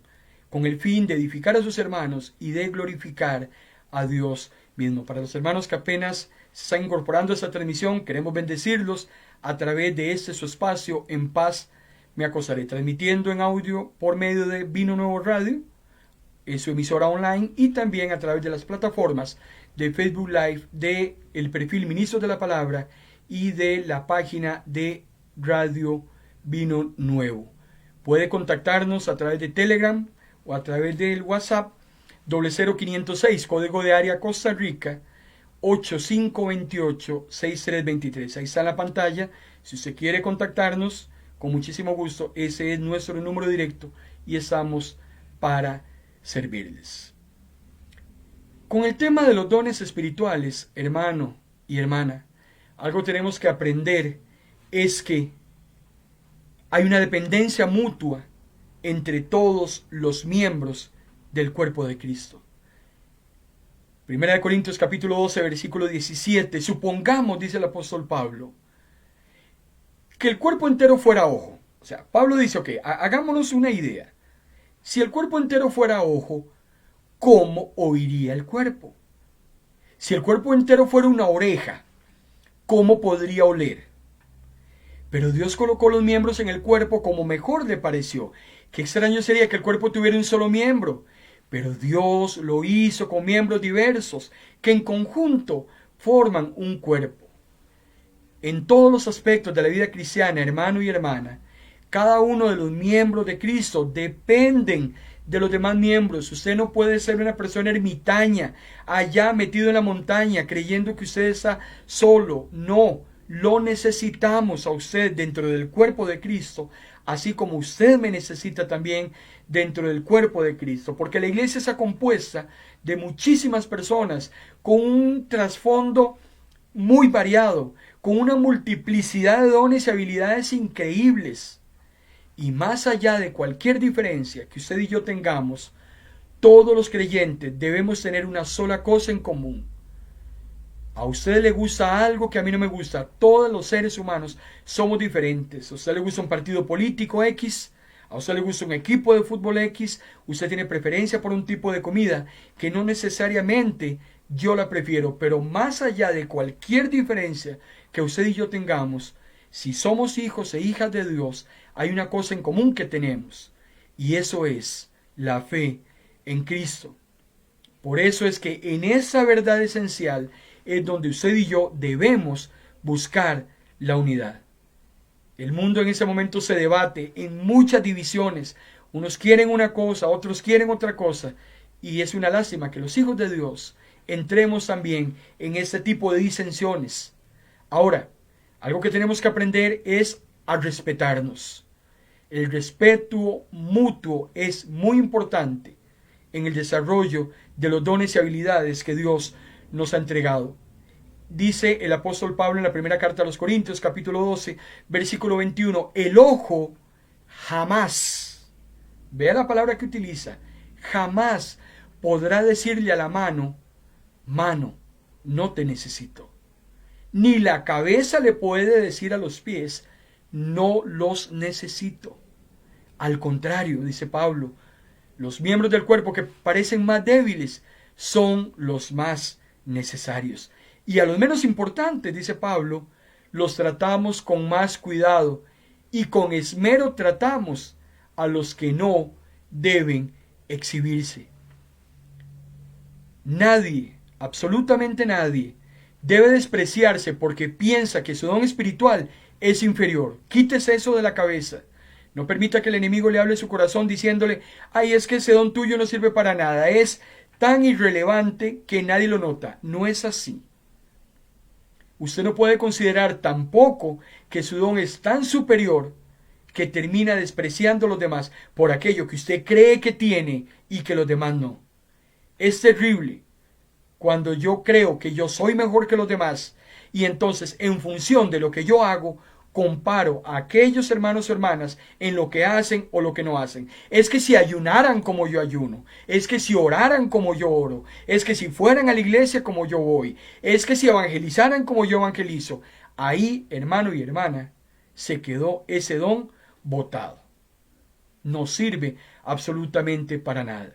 con el fin de edificar a sus hermanos y de glorificar a Dios mismo. Para los hermanos que apenas se están incorporando a esta transmisión, queremos bendecirlos a través de este su espacio, En Paz Me Acostaré, transmitiendo en audio por medio de Vino Nuevo Radio, en su emisora online, y también a través de las plataformas de Facebook Live, de el perfil Ministros de la Palabra y de la página de Radio Vino Nuevo. Puede contactarnos a través de Telegram o a través del WhatsApp 00506, código de área Costa Rica 8528-6323. Ahí está en la pantalla. Si usted quiere contactarnos, con muchísimo gusto, ese es nuestro número directo y estamos para servirles. Con el tema de los dones espirituales, hermano y hermana, algo tenemos que aprender es que hay una dependencia mutua entre todos los miembros del cuerpo de Cristo. Primera de Corintios capítulo 12, versículo 17. Supongamos, dice el apóstol Pablo, que el cuerpo entero fuera ojo. O sea, Pablo dice, ok, hagámonos una idea. Si el cuerpo entero fuera ojo, ¿cómo oiría el cuerpo? Si el cuerpo entero fuera una oreja, ¿cómo podría oler? Pero Dios colocó los miembros en el cuerpo como mejor le pareció. Qué extraño sería que el cuerpo tuviera un solo miembro. Pero Dios lo hizo con miembros diversos, que en conjunto forman un cuerpo. En todos los aspectos de la vida cristiana, hermano y hermana, cada uno de los miembros de Cristo dependen de los demás miembros. Usted no puede ser una persona ermitaña, allá metido en la montaña, creyendo que usted está solo. No, lo necesitamos a usted dentro del cuerpo de Cristo, así como usted me necesita también dentro del cuerpo de Cristo, porque la iglesia está compuesta de muchísimas personas con un trasfondo muy variado, con una multiplicidad de dones y habilidades increíbles. Y más allá de cualquier diferencia que usted y yo tengamos, todos los creyentes debemos tener una sola cosa en común. A usted le gusta algo que a mí no me gusta. Todos los seres humanos somos diferentes. A usted le gusta un partido político X, a usted le gusta un equipo de fútbol X, usted tiene preferencia por un tipo de comida que no necesariamente yo la prefiero. Pero más allá de cualquier diferencia que usted y yo tengamos, si somos hijos e hijas de Dios, hay una cosa en común que tenemos, y eso es la fe en Cristo. Por eso es que en esa verdad esencial es donde usted y yo debemos buscar la unidad. El mundo en ese momento se debate en muchas divisiones. Unos quieren una cosa, otros quieren otra cosa, y es una lástima que los hijos de Dios entremos también en este tipo de disensiones. Ahora, algo que tenemos que aprender es a respetarnos. El respeto mutuo es muy importante en el desarrollo de los dones y habilidades que Dios nos ha entregado. Dice el apóstol Pablo en la primera carta a los Corintios, capítulo 12, versículo 21, el ojo jamás, vea la palabra que utiliza, jamás podrá decirle a la mano, mano, no te necesito. Ni la cabeza le puede decir a los pies, no los necesito. Al contrario, dice Pablo, los miembros del cuerpo que parecen más débiles son los más necesarios. Y a los menos importantes, dice Pablo, los tratamos con más cuidado y con esmero tratamos a los que no deben exhibirse. Nadie, absolutamente nadie, debe despreciarse porque piensa que su don espiritual es inferior. Quítese eso de la cabeza. No permita que el enemigo le hable a su corazón diciéndole, ay, es que ese don tuyo no sirve para nada, es tan irrelevante que nadie lo nota. No es así. Usted no puede considerar tampoco que su don es tan superior que termina despreciando a los demás por aquello que usted cree que tiene y que los demás no. Es terrible cuando yo creo que yo soy mejor que los demás y entonces en función de lo que yo hago, comparo a aquellos hermanos o hermanas en lo que hacen o lo que no hacen. Es que si ayunaran como yo ayuno, es que si oraran como yo oro, es que si fueran a la iglesia como yo voy, es que si evangelizaran como yo evangelizo, ahí, hermano y hermana, se quedó ese don botado. No sirve absolutamente para nada.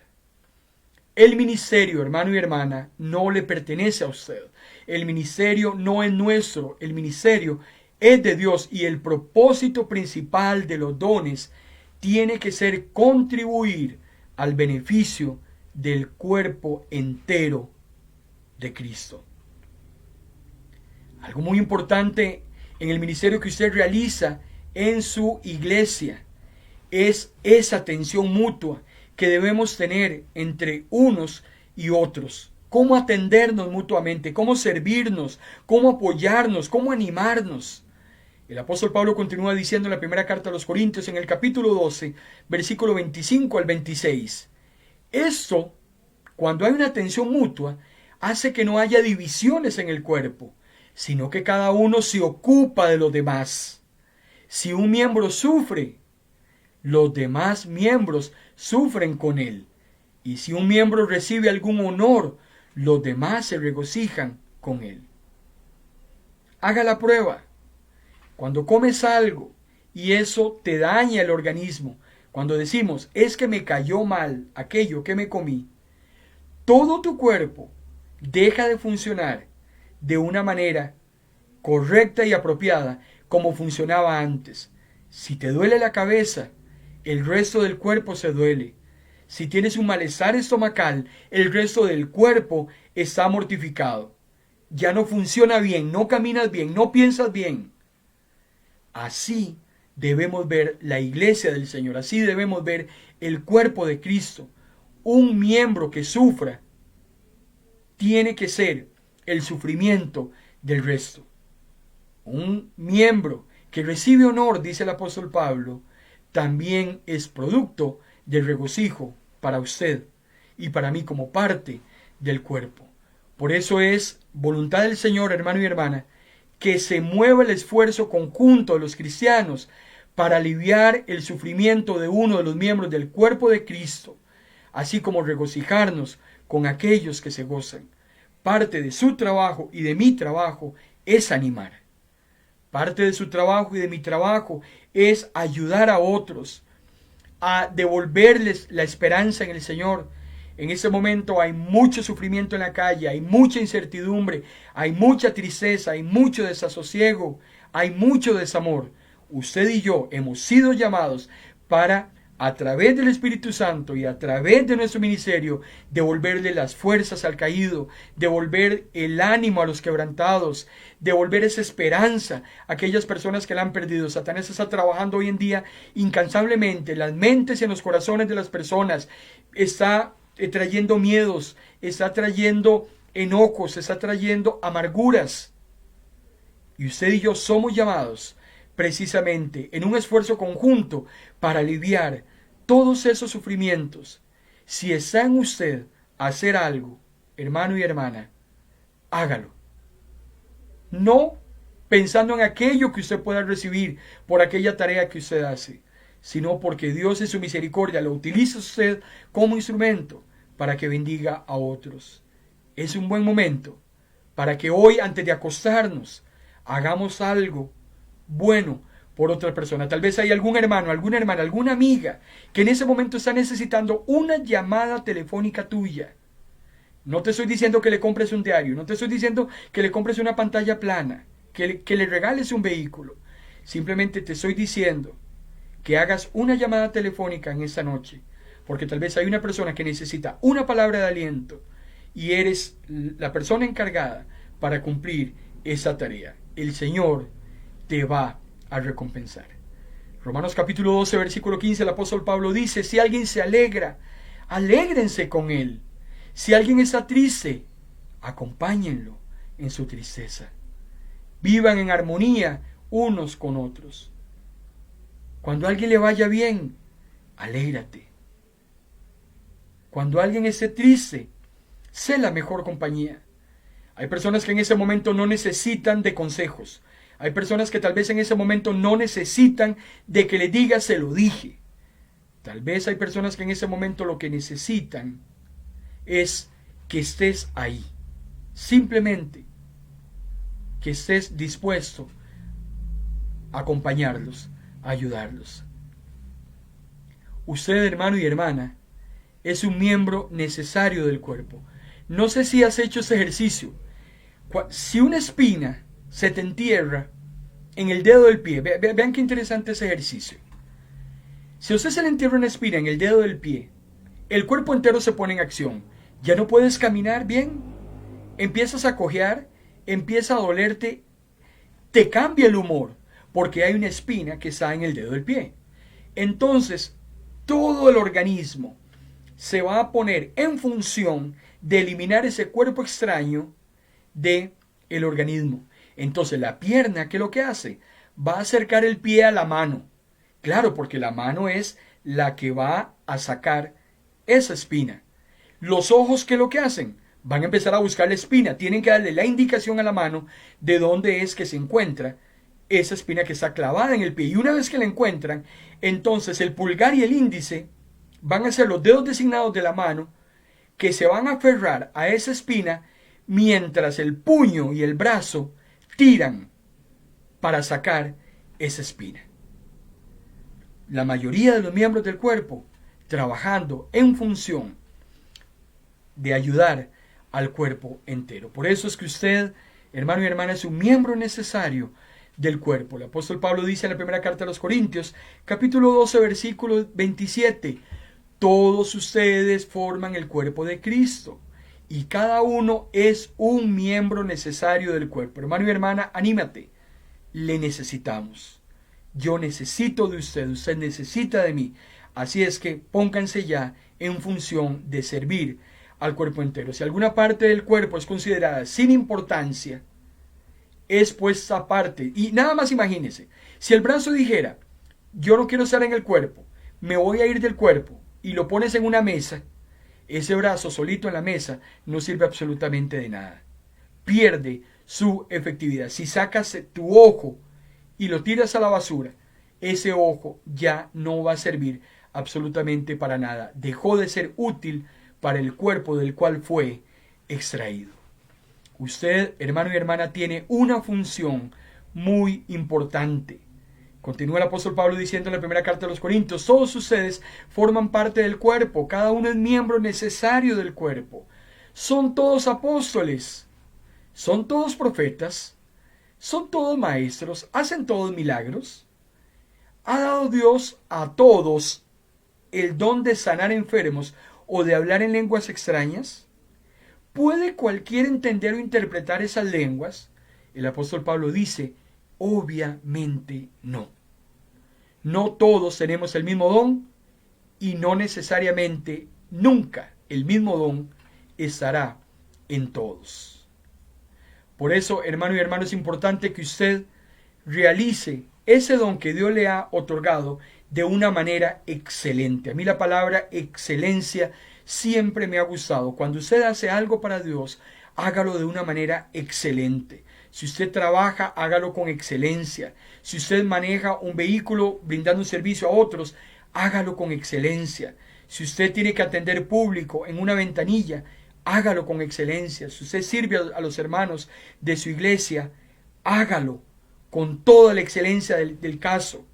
El ministerio, hermano y hermana, no le pertenece a usted. El ministerio no es nuestro. El ministerio es de Dios y el propósito principal de los dones tiene que ser contribuir al beneficio del cuerpo entero de Cristo. Algo muy importante en el ministerio que usted realiza en su iglesia es esa atención mutua que debemos tener entre unos y otros. Cómo atendernos mutuamente, cómo servirnos, cómo apoyarnos, cómo animarnos. El apóstol Pablo continúa diciendo en la primera carta a los Corintios, en el capítulo 12, versículo 25 al 26. Esto, cuando hay una atención mutua, hace que no haya divisiones en el cuerpo, sino que cada uno se ocupa de los demás. Si un miembro sufre, los demás miembros sufren con él. Y si un miembro recibe algún honor, los demás se regocijan con él. Haga la prueba. Cuando comes algo y eso te daña el organismo, cuando decimos, es que me cayó mal aquello que me comí, todo tu cuerpo deja de funcionar de una manera correcta y apropiada como funcionaba antes. Si te duele la cabeza, el resto del cuerpo se duele. Si tienes un malestar estomacal, el resto del cuerpo está mortificado. Ya no funciona bien, no caminas bien, no piensas bien. Así debemos ver la iglesia del Señor, así debemos ver el cuerpo de Cristo. Un miembro que sufra tiene que ser el sufrimiento del resto. Un miembro que recibe honor, dice el apóstol Pablo, también es producto del regocijo para usted y para mí como parte del cuerpo. Por eso es voluntad del Señor, hermano y hermana, que se mueva el esfuerzo conjunto de los cristianos para aliviar el sufrimiento de uno de los miembros del cuerpo de Cristo, así como regocijarnos con aquellos que se gozan. Parte de su trabajo y de mi trabajo es animar. Parte de su trabajo y de mi trabajo es ayudar a otros, a devolverles la esperanza en el Señor. En ese momento hay mucho sufrimiento en la calle, hay mucha incertidumbre, hay mucha tristeza, hay mucho desasosiego, hay mucho desamor. Usted y yo hemos sido llamados para, a través del Espíritu Santo y a través de nuestro ministerio, devolverle las fuerzas al caído, devolver el ánimo a los quebrantados, devolver esa esperanza a aquellas personas que la han perdido. Satanás está trabajando hoy en día incansablemente en las mentes y en los corazones de las personas. Está trayendo miedos, está trayendo enojos, está trayendo amarguras. Y usted y yo somos llamados precisamente en un esfuerzo conjunto para aliviar todos esos sufrimientos. Si está en usted hacer algo, hermano y hermana, hágalo. No pensando en aquello que usted pueda recibir por aquella tarea que usted hace, sino porque Dios en su misericordia lo utiliza usted como instrumento para que bendiga a otros. Es un buen momento para que hoy, antes de acostarnos, hagamos algo bueno por otra persona. Tal vez hay algún hermano, alguna hermana, alguna amiga que en ese momento está necesitando una llamada telefónica tuya. No te estoy diciendo que le compres un diario, no te estoy diciendo que le compres una pantalla plana, que le regales un vehículo. Simplemente te estoy diciendo que hagas una llamada telefónica en esta noche, porque tal vez hay una persona que necesita una palabra de aliento y eres la persona encargada para cumplir esa tarea. El Señor te va a recompensar. Romanos capítulo 12, versículo 15, el apóstol Pablo dice, si alguien se alegra, alégrense con él. Si alguien está triste, acompáñenlo en su tristeza. Vivan en armonía unos con otros. Cuando a alguien le vaya bien, alégrate. Cuando alguien esté triste, sé la mejor compañía. Hay personas que en ese momento no necesitan de consejos. Hay personas que tal vez en ese momento no necesitan de que le digas se lo dije. Tal vez hay personas que en ese momento lo que necesitan es que estés ahí. Simplemente que estés dispuesto a acompañarlos, a ayudarlos. Usted, hermano y hermana, es un miembro necesario del cuerpo. No sé si has hecho ese ejercicio. Si una espina se te entierra en el dedo del pie, vean qué interesante ese ejercicio. Si a usted se le entierra una espina en el dedo del pie, el cuerpo entero se pone en acción. Ya no puedes caminar bien, empiezas a cojear, empieza a dolerte, te cambia el humor, porque hay una espina que está en el dedo del pie. Entonces, todo el organismo se va a poner en función de eliminar ese cuerpo extraño del organismo. Entonces, la pierna, ¿qué es lo que hace? Va a acercar el pie a la mano. Claro, porque la mano es la que va a sacar esa espina. Los ojos, ¿qué es lo que hacen? Van a empezar a buscar la espina. Tienen que darle la indicación a la mano de dónde es que se encuentra esa espina que está clavada en el pie. Y una vez que la encuentran, entonces el pulgar y el índice van a ser los dedos designados de la mano que se van a aferrar a esa espina mientras el puño y el brazo tiran para sacar esa espina. La mayoría de los miembros del cuerpo trabajando en función de ayudar al cuerpo entero. Por eso es que usted, hermano y hermana, es un miembro necesario del cuerpo. El apóstol Pablo dice en la primera carta a los Corintios, capítulo 12, versículo 27, todos ustedes forman el cuerpo de Cristo y cada uno es un miembro necesario del cuerpo. Hermano y hermana, anímate, le necesitamos. Yo necesito de usted, usted necesita de mí. Así es que pónganse ya en función de servir al cuerpo entero. Si alguna parte del cuerpo es considerada sin importancia, es puesta aparte. Y nada más imagínese, si el brazo dijera, yo no quiero estar en el cuerpo, me voy a ir del cuerpo, y lo pones en una mesa, ese brazo solito en la mesa no sirve absolutamente de nada. Pierde su efectividad. Si sacas tu ojo y lo tiras a la basura, ese ojo ya no va a servir absolutamente para nada. Dejó de ser útil para el cuerpo del cual fue extraído. Usted, hermano y hermana, tiene una función muy importante. Continúa el apóstol Pablo diciendo en la primera carta de los Corintios, todos ustedes forman parte del cuerpo, cada uno es miembro necesario del cuerpo. Son todos apóstoles, son todos profetas, son todos maestros, hacen todos milagros. ¿Ha dado Dios a todos el don de sanar enfermos o de hablar en lenguas extrañas? ¿Puede cualquiera entender o interpretar esas lenguas? El apóstol Pablo dice, obviamente no. No todos tenemos el mismo don y no necesariamente nunca el mismo don estará en todos. Por eso, hermano y hermano, es importante que usted realice ese don que Dios le ha otorgado de una manera excelente. A mí la palabra excelencia siempre me ha gustado. Cuando usted hace algo para Dios, hágalo de una manera excelente. Si usted trabaja, hágalo con excelencia. Si usted maneja un vehículo brindando un servicio a otros, hágalo con excelencia. Si usted tiene que atender público en una ventanilla, hágalo con excelencia. Si usted sirve a los hermanos de su iglesia, hágalo con toda la excelencia del caso.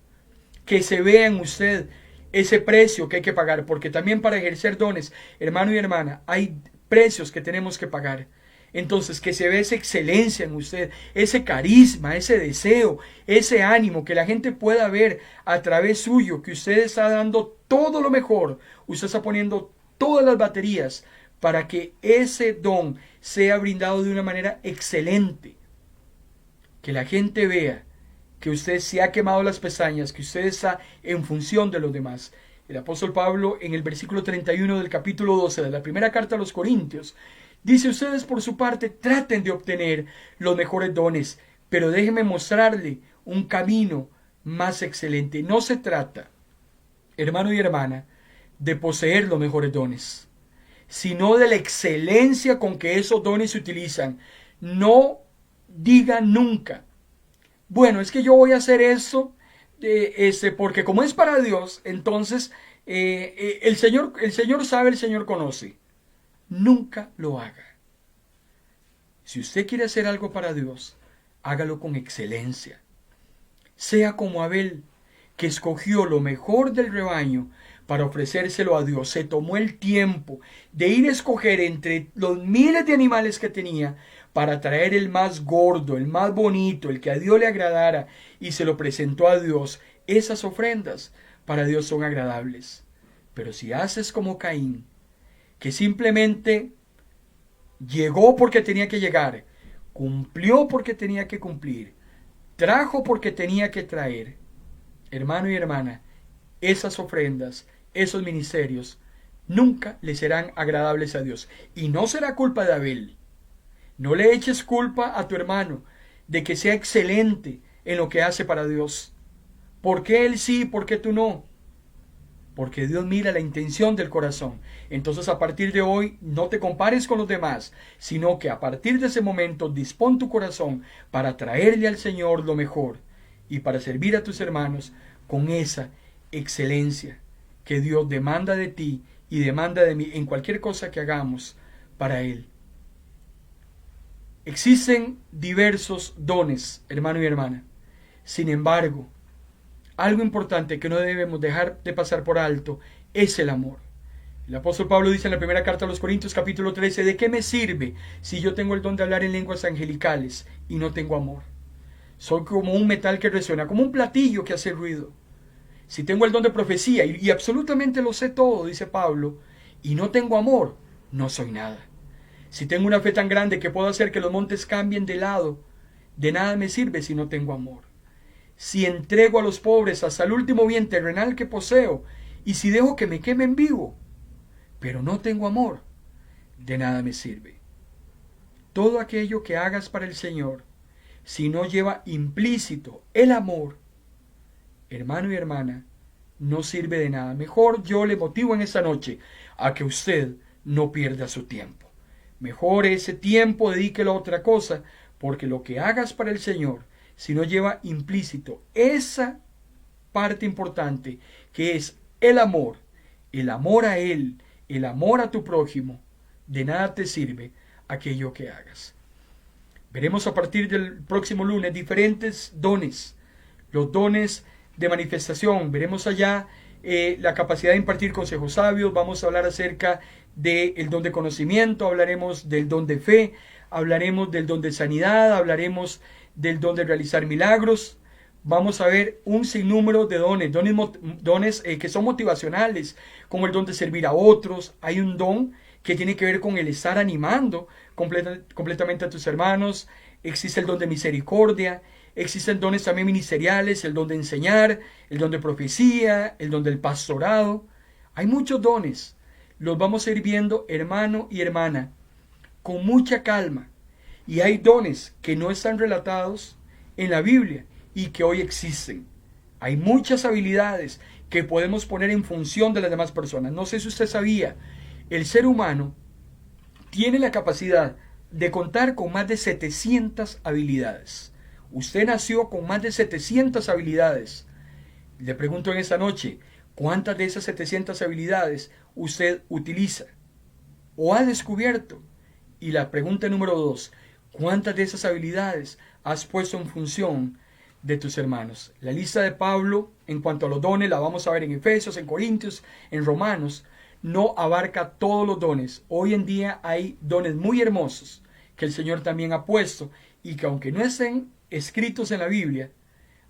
Que se vea en usted ese precio que hay que pagar, porque también para ejercer dones, hermano y hermana, hay precios que tenemos que pagar. Entonces, que se vea esa excelencia en usted, ese carisma, ese deseo, ese ánimo, que la gente pueda ver a través suyo, que usted está dando todo lo mejor, usted está poniendo todas las baterías para que ese don sea brindado de una manera excelente. Que la gente vea que usted se ha quemado las pestañas, que usted está en función de los demás. El apóstol Pablo, en el versículo 31 del capítulo 12 de la primera carta a los Corintios, dice, ustedes por su parte traten de obtener los mejores dones, pero déjenme mostrarle un camino más excelente. No se trata, hermano y hermana, de poseer los mejores dones, sino de la excelencia con que esos dones se utilizan. No diga nunca, bueno, es que yo voy a hacer eso porque como es para Dios, entonces el Señor sabe, el Señor conoce. Nunca lo haga. Si usted quiere hacer algo para Dios, hágalo con excelencia. Sea como Abel, que escogió lo mejor del rebaño para ofrecérselo a Dios. Se tomó el tiempo de ir a escoger entre los miles de animales que tenía para traer el más gordo, el más bonito, el que a Dios le agradara, y se lo presentó a Dios. Esas ofrendas para Dios son agradables. Pero si haces como Caín, que simplemente llegó porque tenía que llegar, cumplió porque tenía que cumplir, trajo porque tenía que traer, hermano y hermana, esas ofrendas, esos ministerios, nunca le serán agradables a Dios. Y no será culpa de Abel. No le eches culpa a tu hermano de que sea excelente en lo que hace para Dios. ¿Por qué él sí, por qué tú no? Porque Dios mira la intención del corazón. Entonces, a partir de hoy, no te compares con los demás, sino que a partir de ese momento dispón tu corazón para traerle al Señor lo mejor y para servir a tus hermanos con esa excelencia que Dios demanda de ti y demanda de mí en cualquier cosa que hagamos para Él. Existen diversos dones, hermano y hermana. Sin embargo, algo importante que no debemos dejar de pasar por alto es el amor. El apóstol Pablo dice en la primera carta a los Corintios capítulo 13, ¿de qué me sirve si yo tengo el don de hablar en lenguas angelicales y no tengo amor? Soy como un metal que resuena, como un platillo que hace ruido. Si tengo el don de profecía y absolutamente lo sé todo, dice Pablo, y no tengo amor, no soy nada. Si tengo una fe tan grande que puedo hacer que los montes cambien de lado, de nada me sirve si no tengo amor. Si entrego a los pobres hasta el último bien terrenal que poseo, y si dejo que me quemen vivo, pero no tengo amor, de nada me sirve. Todo aquello que hagas para el Señor, si no lleva implícito el amor, hermano y hermana, no sirve de nada. Mejor yo le motivo en esta noche a que usted no pierda su tiempo. Mejor ese tiempo dedíquelo a otra cosa, porque lo que hagas para el Señor, si no lleva implícito esa parte importante que es el amor a Él, el amor a tu prójimo, de nada te sirve aquello que hagas. Veremos a partir del próximo lunes diferentes dones, los dones de manifestación. Veremos allá la capacidad de impartir consejos sabios. Vamos a hablar acerca del don de conocimiento, hablaremos del don de fe, hablaremos del don de sanidad, hablaremos del don de realizar milagros. Vamos a ver un sinnúmero de dones que son motivacionales, como el don de servir a otros. Hay un don que tiene que ver con el estar animando completamente a tus hermanos. Existe el don de misericordia. Existen dones también ministeriales, el don de enseñar, el don de profecía, el don del pastorado. Hay muchos dones. Los vamos a ir viendo, hermano y hermana, con mucha calma. Y hay dones que no están relatados en la Biblia y que hoy existen. Hay muchas habilidades que podemos poner en función de las demás personas. No sé si usted sabía, el ser humano tiene la capacidad de contar con más de 700 habilidades. Usted nació con más de 700 habilidades. Le pregunto en esta noche, ¿cuántas de esas 700 habilidades usted utiliza o ha descubierto? Y la pregunta número 2, ¿cuántas de esas habilidades has puesto en función de tus hermanos? La lista de Pablo en cuanto a los dones la vamos a ver en Efesios, en Corintios, en Romanos. No abarca todos los dones. Hoy en día hay dones muy hermosos que el Señor también ha puesto y que aunque no estén escritos en la Biblia,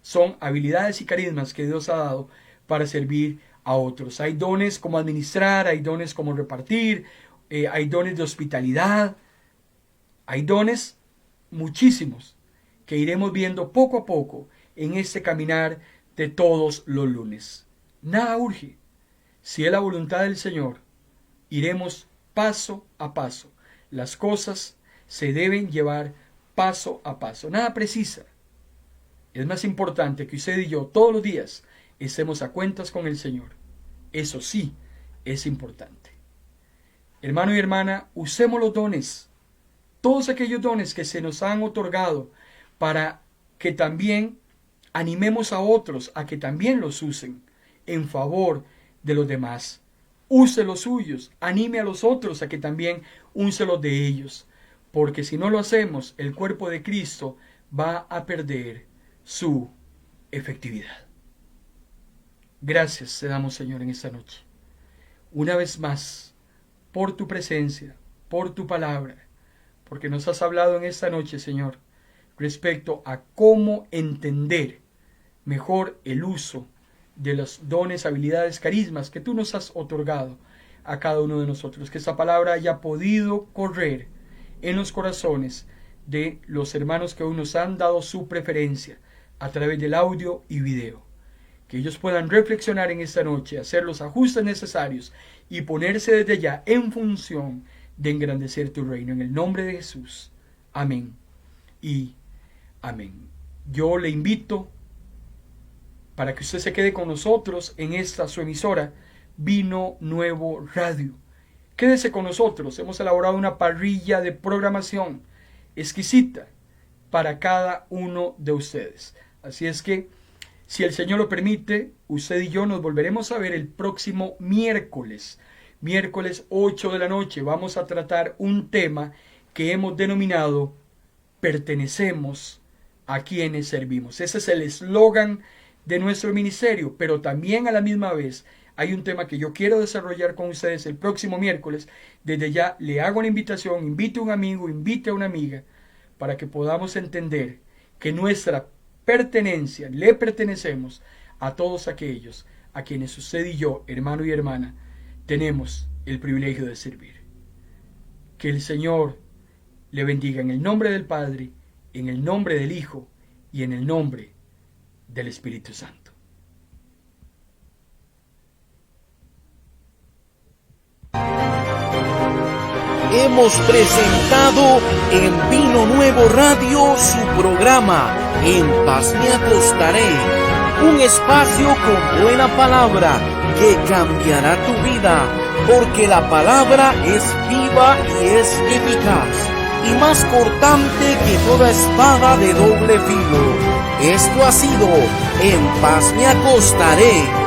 son habilidades y carismas que Dios ha dado para servir a otros. Hay dones como administrar, hay dones como repartir, hay dones de hospitalidad, hay dones muchísimos que iremos viendo poco a poco en este caminar de todos los lunes. Nada urge. Si es la voluntad del Señor, iremos paso a paso. Las cosas se deben llevar paso a paso. Nada precisa. Es más importante que usted y yo todos los días estemos a cuentas con el Señor. Eso sí es importante. Hermano y hermana, usemos los dones. Todos aquellos dones que se nos han otorgado para que también animemos a otros a que también los usen en favor de los demás. Use los suyos, anime a los otros a que también use los de ellos, porque si no lo hacemos, el cuerpo de Cristo va a perder su efectividad. Gracias te damos, Señor, en esta noche. Una vez más, por tu presencia, por tu palabra, porque nos has hablado en esta noche, Señor, respecto a cómo entender mejor el uso de los dones, habilidades, carismas que tú nos has otorgado a cada uno de nosotros. Que esta palabra haya podido correr en los corazones de los hermanos que aún nos han dado su preferencia a través del audio y video. Que ellos puedan reflexionar en esta noche, hacer los ajustes necesarios y ponerse desde ya en función de engrandecer tu reino. En el nombre de Jesús. Amén y amén. Yo le invito para que usted se quede con nosotros en esta su emisora, Vino Nuevo Radio. Quédese con nosotros. Hemos elaborado una parrilla de programación exquisita para cada uno de ustedes. Así es que, si el Señor lo permite, usted y yo nos volveremos a ver el próximo miércoles 8 de la noche. Vamos a tratar un tema que hemos denominado Pertenecemos a quienes servimos. Ese es el eslogan de nuestro ministerio, pero también a la misma vez hay un tema que yo quiero desarrollar con ustedes el próximo miércoles. Desde ya le hago una invitación, invite a un amigo, invite a una amiga, para que podamos entender que nuestra pertenencia, le pertenecemos a todos aquellos a quienes usted y yo, hermano y hermana, tenemos el privilegio de servir. Que el Señor le bendiga en el nombre del Padre, en el nombre del Hijo y en el nombre del Espíritu Santo. Hemos presentado en Vino Nuevo Radio su programa En Paz Me Acostaré, un espacio con buena palabra que cambiará tu vida, porque la palabra es viva y es eficaz, y más cortante que toda espada de doble filo. Esto ha sido En Paz Me Acostaré